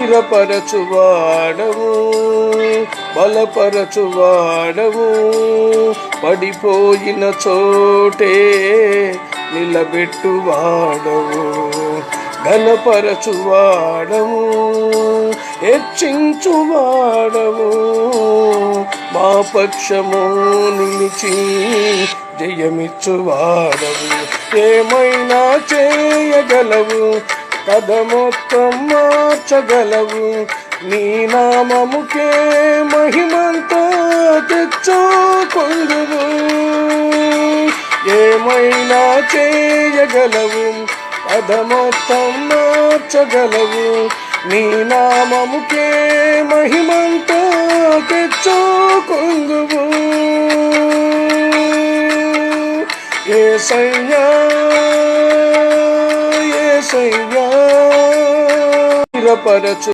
స్థిరపరచువాడవు, బలపరచువాడవు, పడిపోయిన చోటే నిలబెట్టువాడవు, ఘనపరచువాడవు, హెచ్చించువాడవు, మా పక్షము నిలిచి జయమిచ్చువాడవు. ఏమైనా చేయగలవు, కథ మొత్తం మార్చగలవు, నీ నామముకే మహిమంతా తెచ్చుకొందువు. ఏమైనా చేయగలవు, కథ మొత్తం మార్చగలవు, నీ నామముకే మహిమంతా తెచ్చుకొందువు. యేసయ్యా యేసయ్యా స్థిరపరచు